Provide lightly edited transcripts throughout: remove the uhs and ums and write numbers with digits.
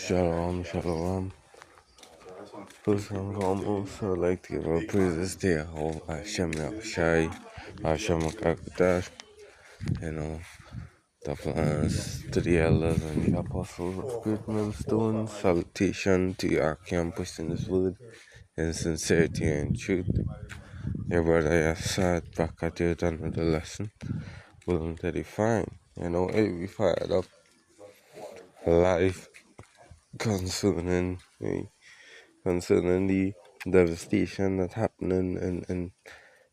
Shalom, shalom. First and foremost, I would like to give our praises to Jehovah Hashem Yahushai, Hashem Akakutash, the plans to the elders and the apostles of Great Millstone. Salutation to our campus in this word, in sincerity and truth. Your brother Yassad back at you with another lesson. Willing to define, we fired up life concerning the devastation that's happening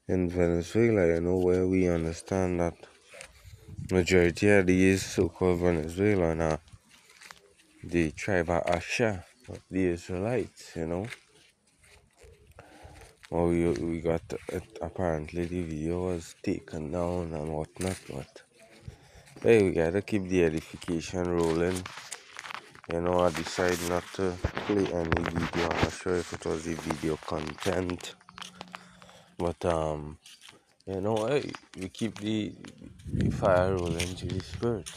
in Venezuela, where we understand that majority of these so-called Venezuelan are the tribe of Asha, the Israelites, Or we got it, apparently the video was taken down and whatnot, but hey, we gotta keep the edification rolling. I decided not to play any video. I'm not sure if it was the video content, but hey, we keep the fire rolling to the spirit.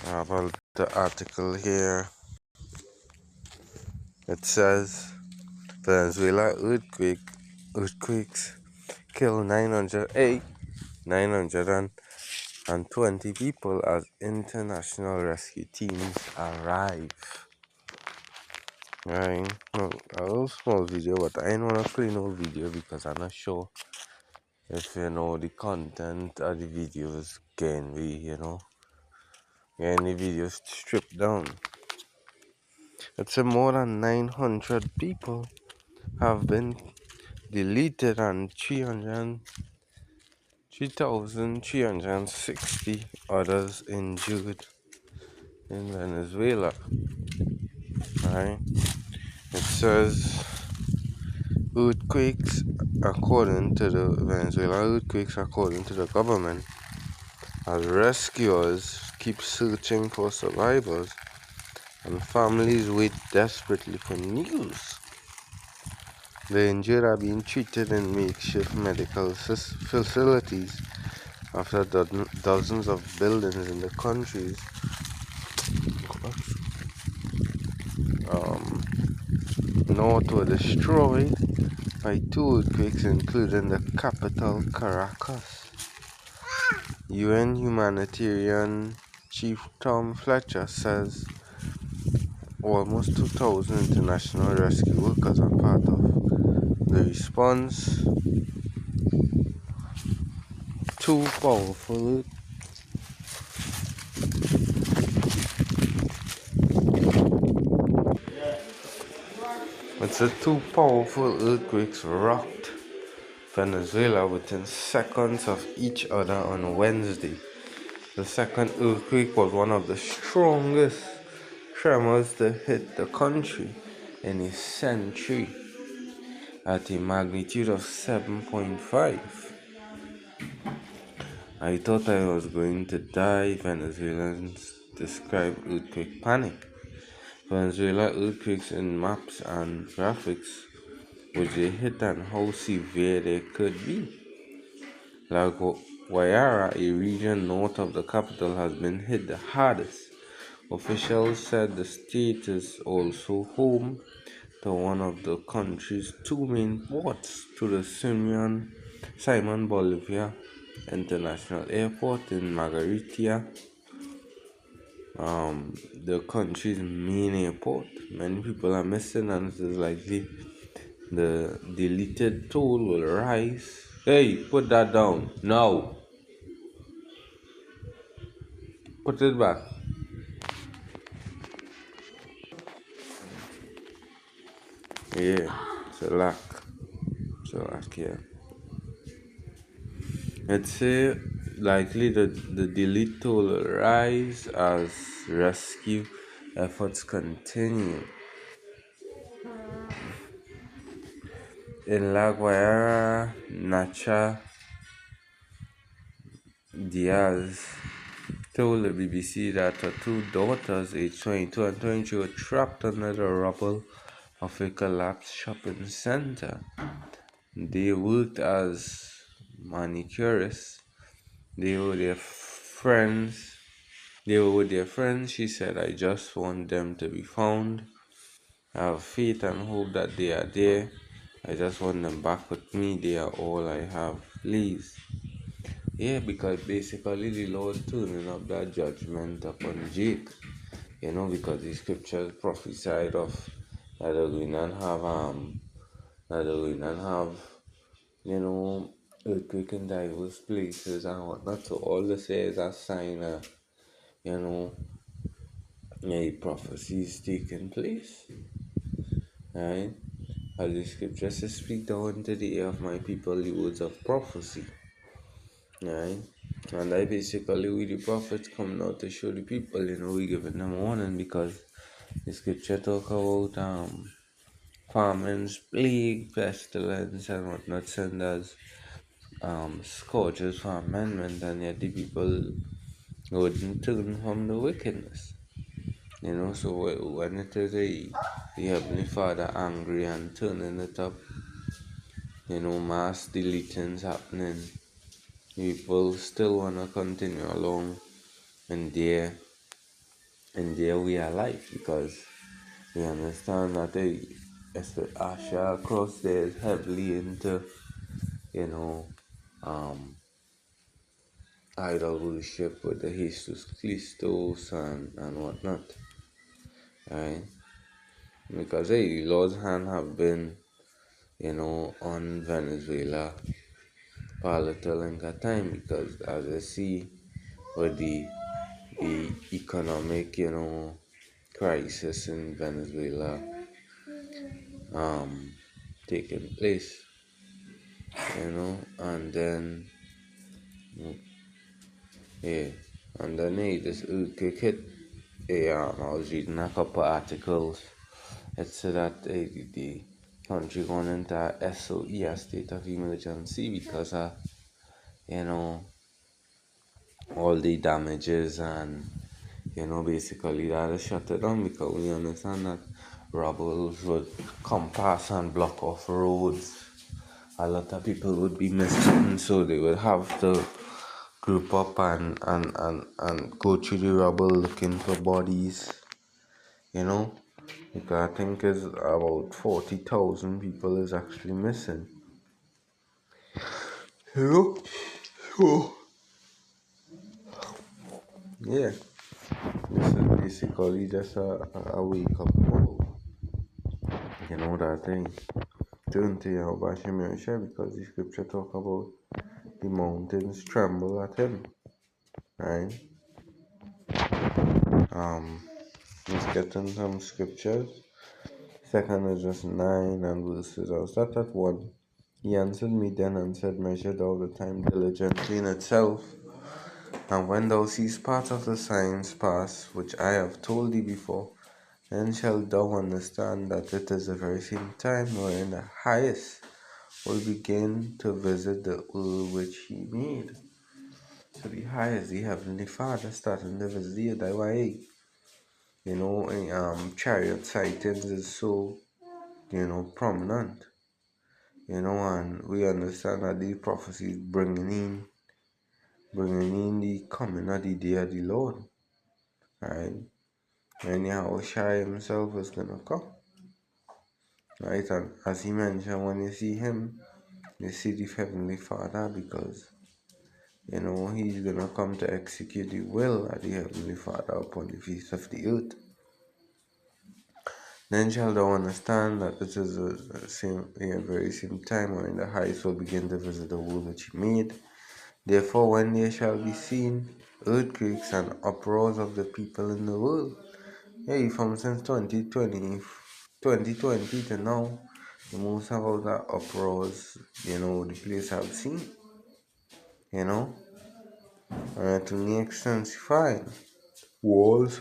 I have the article here. It says Venezuela earthquakes kill 920 people as international rescue teams arrive. Right, a little small video, but I ain't wanna play no video because I'm not sure if the content of the videos can be, getting the videos stripped down. It's more than 900 people have been deleted and 3,360 others injured in Venezuela. Right? It says according to the government, as rescuers keep searching for survivors and families wait desperately for news. The injured are being treated in makeshift medical facilities after dozens of buildings in the countries north were destroyed by two earthquakes, including the capital, Caracas. UN humanitarian chief Tom Fletcher says almost 2,000 international rescue workers are part of the response. Two powerful earthquakes rocked Venezuela within seconds of each other on Wednesday. The second earthquake was one of the strongest tremors to hit the country in a century at a magnitude of 7.5. I thought I was going to die, Venezuelans describe earthquake panic. Venezuela earthquakes in maps and graphics, which they hit and how severe they could be. La Guayara, a region north of the capital, has been hit the hardest. Officials said the state is also home to one of the country's two main ports, to the Simon Bolivar International Airport in Margarita, the country's main airport. Many people are missing, and it is likely the deleted toll will rise. Hey, put that down now. Put it back. Yeah, it's a lack. Yeah. It's likely the delete toll will rise as rescue efforts continue. In La Guayara, Nacha Diaz told the BBC that her two daughters, aged 22 and 23, were trapped under the rubble of a collapsed shopping center. They worked as manicurists. They were there friends. They were with their friends. She said, I just want them to be found. I have faith and hope that they are there. I just want them back with me. They are all I have. Please. Yeah, because basically the Lord turning up that judgment upon Jake. Because the scriptures prophesied of that they're going to have that they're going to have, you know, earthquake in diverse places and whatnot. So all this is a sign of, you know, a prophecies taking place. Right? As the scripture says, speak thou unto the ear of my people the words of prophecy. Right? And I basically we the prophets come now to show the people, we giving them warning because the scripture talk about famines, plague, pestilence and whatnot sent as scourges for amendment, and yet the people wouldn't turn from the wickedness. So when it is the Heavenly Father angry and turning it up, mass deletings happening, people still wanna continue along in their way of life because we understand that Asha across there is heavily into, you know, um idol worship with the Jesus Christos and whatnot. Right? Because the Lord's hand have been, on Venezuela for a little longer time because as I see with the economic, crisis in Venezuela um taking place, and then yeah, and then this earthquake hit. I was reading a couple articles. It said that the country going into a SOE, a state of emergency, because of you know all the damages and basically that is shut it down because we understand that rebels would come past and block off roads. A lot of people would be missing, so they would have to group up and go through the rubble looking for bodies, you know, because I think it's about 40,000 people is actually missing. You know? So, yeah, this is basically just a wake up call. That thing. Turn to Yahweh Hashem because the scripture talk about the mountains tremble at him. Right? Um, let's get in some scriptures. Second is just 9 and verses. I'll start at 1. He answered me then and said, measure thou the time diligently in itself, and when thou seest part of the signs pass, which I have told thee before, then shalt thou understand that it is the very same time wherein the highest will begin to visit the earth which he made. So the highest, the heavenly Father, starting to visit the earth. That's why, chariot sightings is so, prominent. And we understand that these prophecies bringing in the coming of the day of the Lord, right? And Yahushua himself is gonna come, right? And as he mentioned, when you see him, you see the heavenly Father because he's gonna come to execute the will of the heavenly Father upon the face of the earth. Then shall thou understand that this is a very same time when the highest will begin to visit the world which he made. Therefore, when there shall be seen earthquakes and uproars of the people in the world, hey, from since 2020 to now, the most of the uproars, the place have seen, to the extensified wars,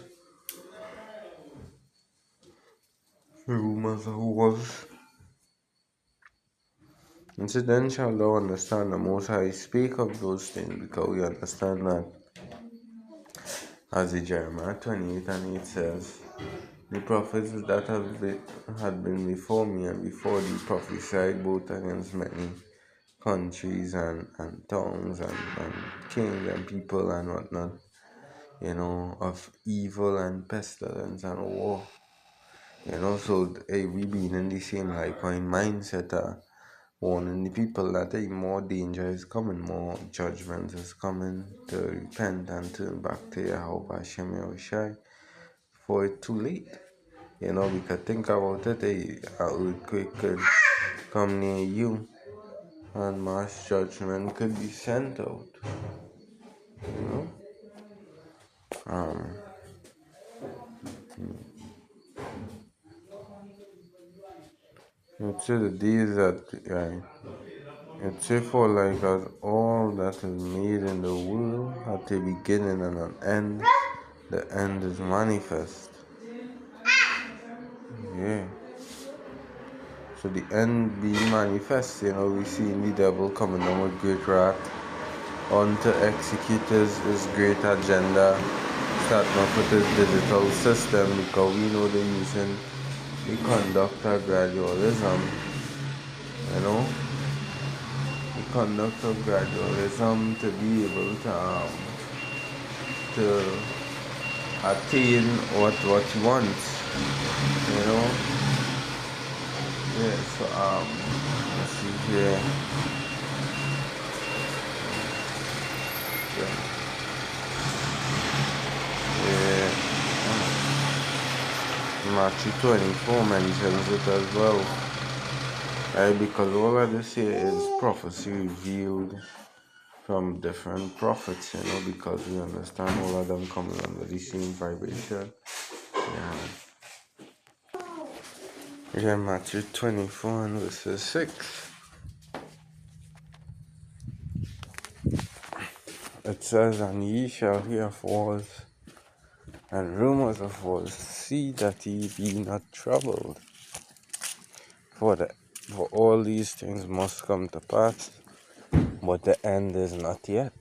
rumors of wars. And so then shall thou understand the Most High speak of those things, because we understand that, as in Jeremiah 28 and 8 says, the prophets that had been before me and before thee prophesied both against many countries and towns and kings and people and whatnot, of evil and pestilence and war. So we being in the same high point mindset, warning the people that more danger is coming, more judgment is coming, to repent and turn back to Yahweh Hashem Yahushai before it's too late. We could think about it, an earthquake could come near you and mass judgment could be sent out. You know? Um, it's the days that it's for like as all that is made in the world at a beginning and an end, the end is manifest. Yeah. So the end being manifest, we see the devil coming down with great wrath on to execute his great agenda, starting off with his digital system, because we know they're using the conduct of gradualism, the conduct of gradualism to be able to attain what he wants, Yeah, so let's see here. Yeah. Matthew 24 mentions it as well. Because all of this here is prophecy revealed from different prophets, because we understand all of them coming under the same vibration. Yeah, Matthew 24 and verses 6. It says, "And ye shall hear of wars and rumors of wars. See that ye be not troubled. For all these things must come to pass, but the end is not yet."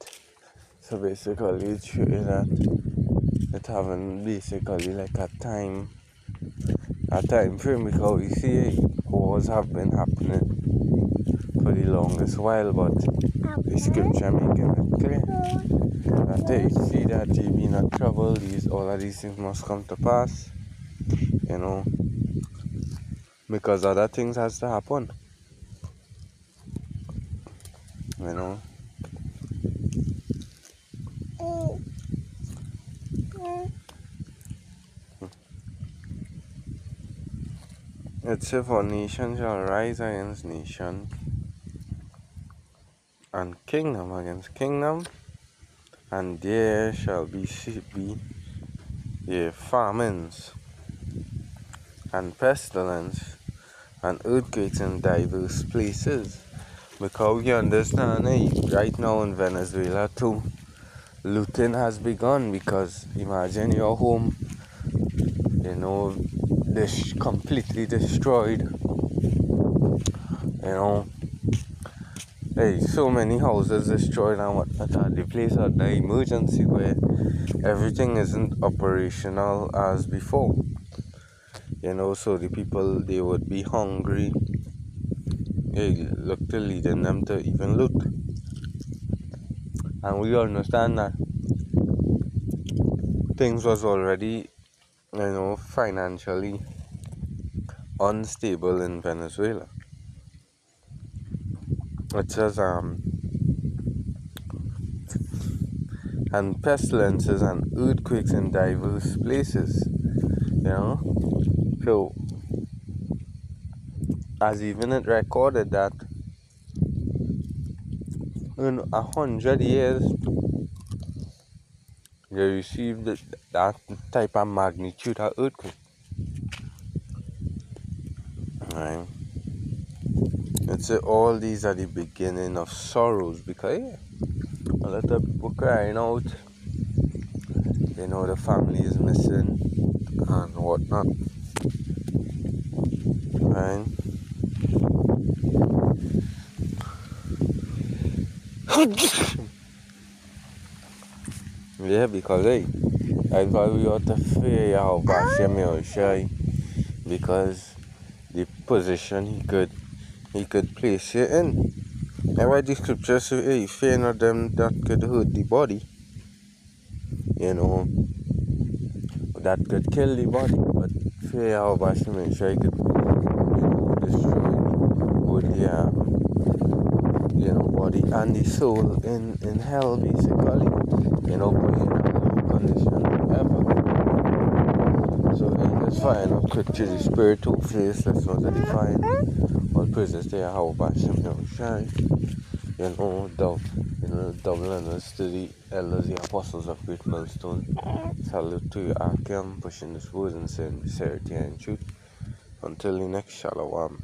So basically, it's true that it having basically like a time frame, because we see wars have been happening for the longest while, but the scripture making it clear that they see that ye be not troubled, all of these things must come to pass, because other things has to happen, It says, "For nation shall rise against nation, and kingdom against kingdom, and there shall be famines, and pestilence, and earthquakes in diverse places." Because you understand, right now in Venezuela too, looting has begun, because imagine your home, completely destroyed. So many houses destroyed and whatnot. The place at the emergency where everything isn't operational as before. So the people, they would be hungry. Look to leading them to even loot. And we understand that things was already, financially unstable in Venezuela. It says, and pestilences and earthquakes in diverse places, So, as even it recorded that in 100 years, they received that type of magnitude of earthquake. Right? It's all these are the beginning of sorrows, because a lot of people crying out, the family is missing and whatnot. Right? Yeah, because that's why we ought to fear Yahweh Hashem Yahushai, because the position he could place you in. And why the scripture say, hey, fear not them that could hurt the body, you know, that could kill the body, but fear Yahweh to make sure you could, destroy both the, body and the soul in hell, basically, put you in a low condition ever. So, let's find out quick to the spiritual face, let's not define all praises to Yahweh Shai. Double honors to the elders, the apostles of Great Millstone. Salute to you, Akim, pushing this word and saying sincerity and truth. Until the next Shalom.